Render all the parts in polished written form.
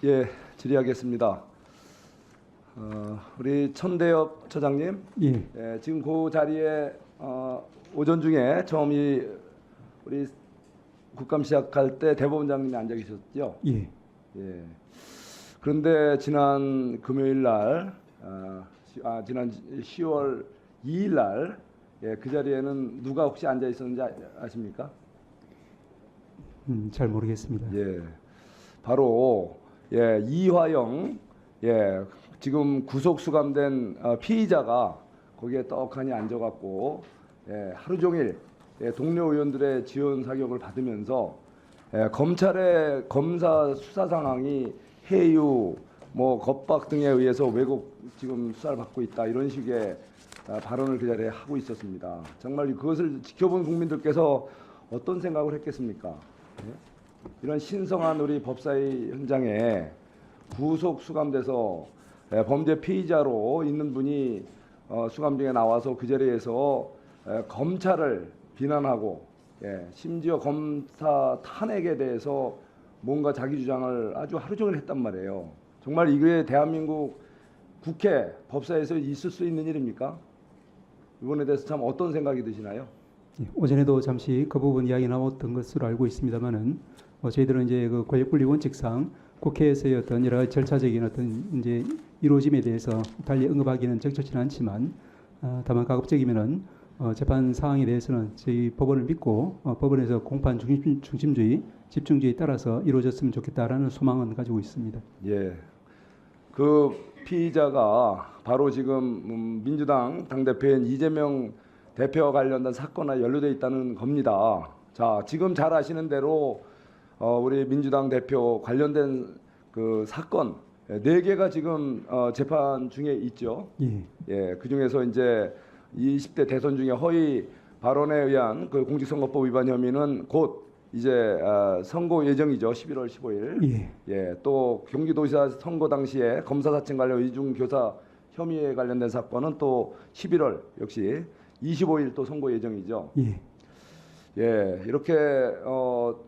예, 질의하겠습니다. 우리 천대엽 처장님, 예, 지금 그 자리에 오전 중에 처음 우리 국감 시작할 때 대법원장님이 앉아 계셨죠? 예. 예. 그런데 지난 금요일 날, 지난 10월 2일 날, 그 자리에는 누가 혹시 앉아 있었는지 아십니까? 잘 모르겠습니다. 예, 바로 이화영 지금 구속 수감된 피의자가 거기에 떡하니 앉아갖고 하루 종일 동료 의원들의 지원 사격을 받으면서 검찰의 검사 수사 상황이 해유, 뭐 겁박 등에 의해서 왜곡 지금 수사를 받고 있다 이런 식의 발언을 그 자리에 하고 있었습니다. 정말 그것을 지켜본 국민들께서 어떤 생각을 했겠습니까? 이런 신성한 우리 법사위 현장에 구속 수감돼서 범죄 피의자로 있는 분이 수감중에 나와서 그 자리에서 검찰을 비난하고 심지어 검사 탄핵에 대해서 뭔가 자기 주장을 아주 하루 종일 했단 말이에요. 정말 이게 대한민국 국회 법사위에서 있을 수 있는 일입니까? 이번에 대해서 참 어떤 생각이 드시나요? 예, 오전에도 잠시 그 부분 이야기 나왔던 것으로 알고 있습니다만은 저희들은 이제 그 권력분리 원칙상 국회에서의 어떤 여러 가지 절차적인 어떤 이제 이루어짐에 대해서 달리 언급하기는 적절치는 않지만 다만 가급적이면은 재판 사항에 대해서는 저희 법원을 믿고 법원에서 공판 중심주의, 집중주의에 따라서 이루어졌으면 좋겠다라는 소망은 가지고 있습니다. 예, 그 피의자가 바로 지금 민주당 당대표인 이재명 대표와 관련된 사건에 연루돼 있다는 겁니다. 자, 지금 잘 아시는 대로 우리 민주당 대표 관련된 그 사건 4개가 지금 재판 중에 있죠. 예. 그 중에서 이제 20대 대선 중에 허위 발언에 의한 그 공직선거법 위반 혐의는 곧 이제 선고 예정이죠. 11월 15일. 또 경기도지사 선거 당시에 검사 사칭 관련 의중 교사 혐의에 관련된 사건은 또 11월 역시 25일 또 선고 예정이죠. 이렇게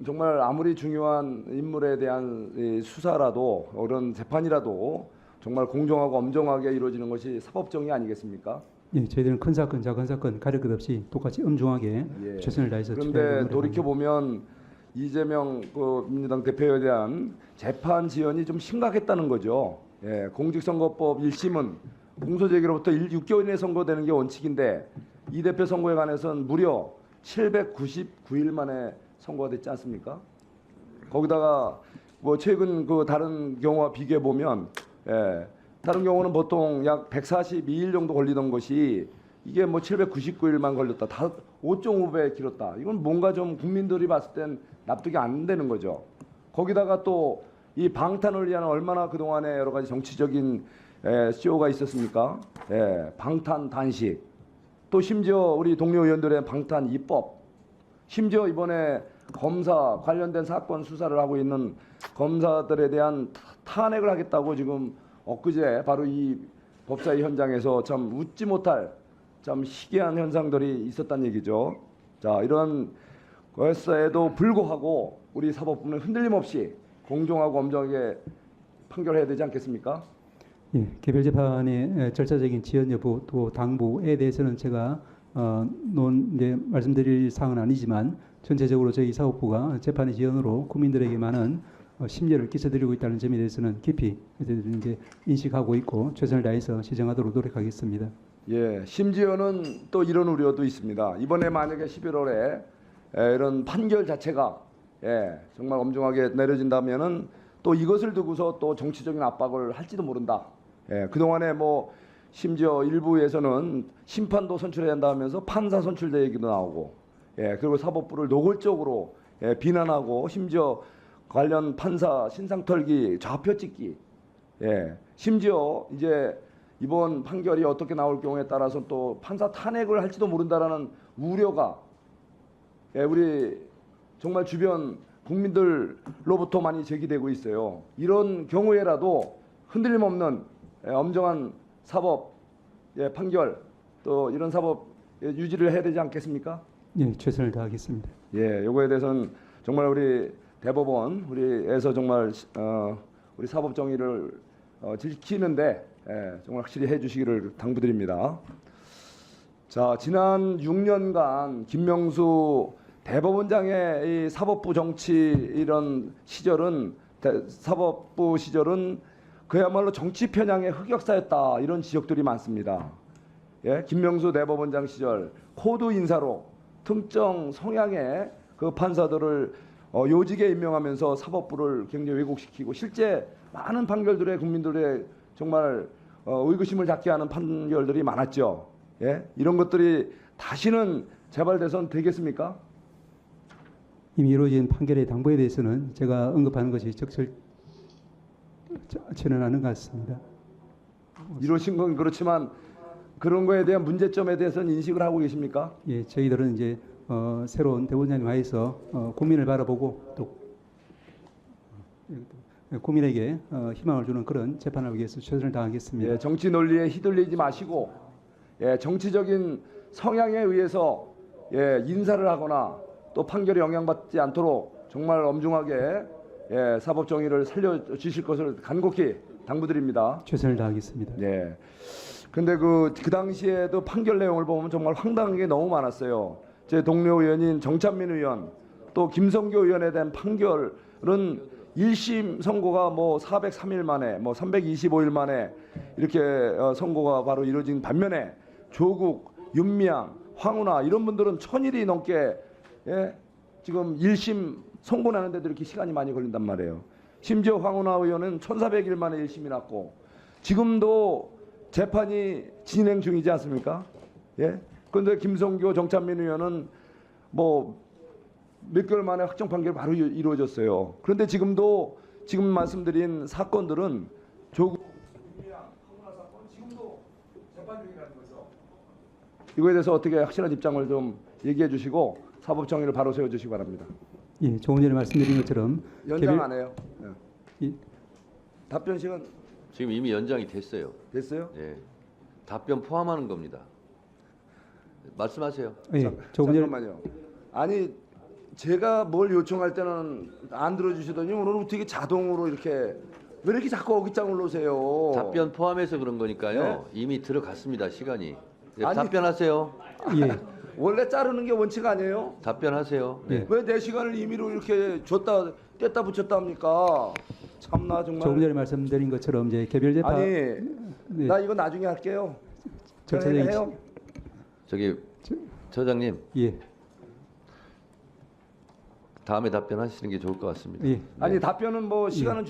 정말 아무리 중요한 인물에 대한 수사라도 이런 재판이라도 정말 공정하고 엄정하게 이루어지는 것이 사법정의 아니겠습니까? 예, 저희들은 큰 사건, 작은 사건 가릴 것 없이 똑같이 엄중하게 최선을 다해서. 그런데 돌이켜 보면 이재명 그 민주당 대표에 대한 재판 지연이 좀 심각했다는 거죠. 공직선거법 1심은 공소제기로부터 6개월 이내 선고되는 게 원칙인데 이 대표 선거에 관해서는 무려 799일 만에 선고가 됐지 않습니까? 거기다가 뭐 최근 그 다른 경우와 비교해 보면 다른 경우는 보통 약 142일 정도 걸리던 것이 이게 뭐 799일만 걸렸다. 다 5.5배 길었다. 이건 뭔가 좀 국민들이 봤을 땐 납득이 안 되는 거죠. 거기다가 또 이 방탄을 위한 얼마나 그동안에 여러 가지 정치적인 쇼가 있었습니까? 방탄 단식. 또 심지어 우리 동료 의원들의 방탄 입법. 심지어 이번에 검사 관련된 사건 수사를 하고 있는 검사들에 대한 탄핵을 하겠다고 지금 엊그제 바로 이 법사위 현장에서 참 웃지 못할 참 희귀한 현상들이 있었다는 얘기죠. 자, 이런 것에도 불구하고 우리 사법부는 흔들림 없이 공정하고 엄정하게 판결해야 되지 않겠습니까? 예, 개별 재판의 절차적인 지연 여부 또 당부에 대해서는 제가 이제 말씀드릴 사항은 아니지만 전체적으로 저희 사법부가 재판의 지연으로 국민들에게 많은 심려를 끼쳐드리고 있다는 점에 대해서는 깊이 이제 인식하고 있고 최선을 다해서 시정하도록 노력하겠습니다. 심지어는 또 이런 우려도 있습니다. 이번에 만약에 11월에 이런 판결 자체가 정말 엄중하게 내려진다면은 또 이것을 두고서 또 정치적인 압박을 할지도 모른다. 그동안에 뭐 심지어 일부에서는 심판도 선출해야 한다 하면서 판사 선출대 얘기도 나오고 그리고 사법부를 노골적으로 비난하고 심지어 관련 판사 신상 털기 좌표 찍기 심지어 이제 이번 판결이 어떻게 나올 경우에 따라서 또 판사 탄핵을 할지도 모른다라는 우려가 우리 정말 주변 국민들로부터 많이 제기되고 있어요. 이런 경우에라도 흔들림 없는 엄정한 사법 판결 또 이런 사법 유지를 해야 되지 않겠습니까? 최선을 다하겠습니다. 요거에 대해서는 정말 우리 대법원 우리에서 정말 우리 사법 정의를 지키는데 정말 확실히 해주시기를 당부드립니다. 자, 지난 6년간 김명수 대법원장의 이 사법부 정치 이런 시절은 사법부 시절은 그야말로 정치 편향의 흑역사였다 이런 지적들이 많습니다. 예, 김명수 대법원장 시절 코드 인사로 특정 성향의 그 판사들을 요직에 임명하면서 사법부를 굉장히 왜곡시키고 실제 많은 판결들의 국민들의 정말 의구심을 갖게 하는 판결들이 많았죠. 예, 이런 것들이 다시는 재발돼선 되겠습니까? 이미 이루어진 판결의 당부에 대해서는 제가 언급하는 것이 적절치는 않은 것 같습니다. 이러신 건 그렇지만 그런 거에 대한 문제점에 대해서는 인식을 하고 계십니까? 예, 저희들은 이제 새로운 대법원장님 하에서 국민을 바라보고 또 국민에게 희망을 주는 그런 재판을 위해서 최선을 다하겠습니다. 예, 정치 논리에 휘둘리지 마시고 정치적인 성향에 의해서 인사를 하거나 또 판결에 영향받지 않도록 정말 엄중하게 사법 정의를 살려주실 것을 간곡히 당부드립니다. 최선을 다하겠습니다. 예. 근데 그 당시에도 판결 내용을 보면 정말 황당한 게 너무 많았어요. 제 동료 의원인 정찬민 의원 또 김성교 의원에 대한 판결은 1심 선고가 뭐 403일 만에 뭐 325일 만에 이렇게 선고가 바로 이루어진 반면에 조국, 윤미향, 황운하 이런 분들은 1000일이 넘게 지금 1심 선고 나는데도 이렇게 시간이 많이 걸린단 말이에요. 심지어 황운하 의원은 1400일 만에 1심이 났고 지금도 재판이 진행 중이지 않습니까? 예. 그런데 김성교, 정찬민 의원은 뭐 몇 개월 만에 확정 판결 바로 이루어졌어요. 그런데 지금도 지금 말씀드린 사건들은 조국, 윤미향, 황운하 사건 지금도 재판 중이라는 거죠. 이거에 대해서 어떻게 확실한 입장을 좀 얘기해 주시고 사법 정의를 바로 세워 주시기 바랍니다. 예, 조금 전에 말씀드린 것처럼 연장 안 해요. 예. 답변 시간 지금 이미 연장이 됐어요. 됐어요? 예. 답변 포함하는 겁니다. 말씀하세요. 예, 조금 전에 잠깐만요. 아니 제가 뭘 요청할 때는 안 들어주시더니 오늘 어떻게 자동으로 이렇게 왜 이렇게 자꾸 어깃장을 놓으세요? 답변 포함해서 그런 거니까요. 네? 이미 들어갔습니다. 시간이. 예, 아니- 답변하세요. 예, 원래 자르는 게 원칙 아니에요? 답변하세요. 네. 왜 내 시간을 임의로 이렇게 줬다 뗐다 붙였다 합니까? 참나 조금 정말. 전에 말씀드린 것처럼 이제 개별 재판 아니 네, 나 이거 나중에 할게요. 절차적인 해요. 저기 처장님 예, 다음에 답변하시는 게 좋을 것 같습니다. 예. 아니 답변은 뭐 시간은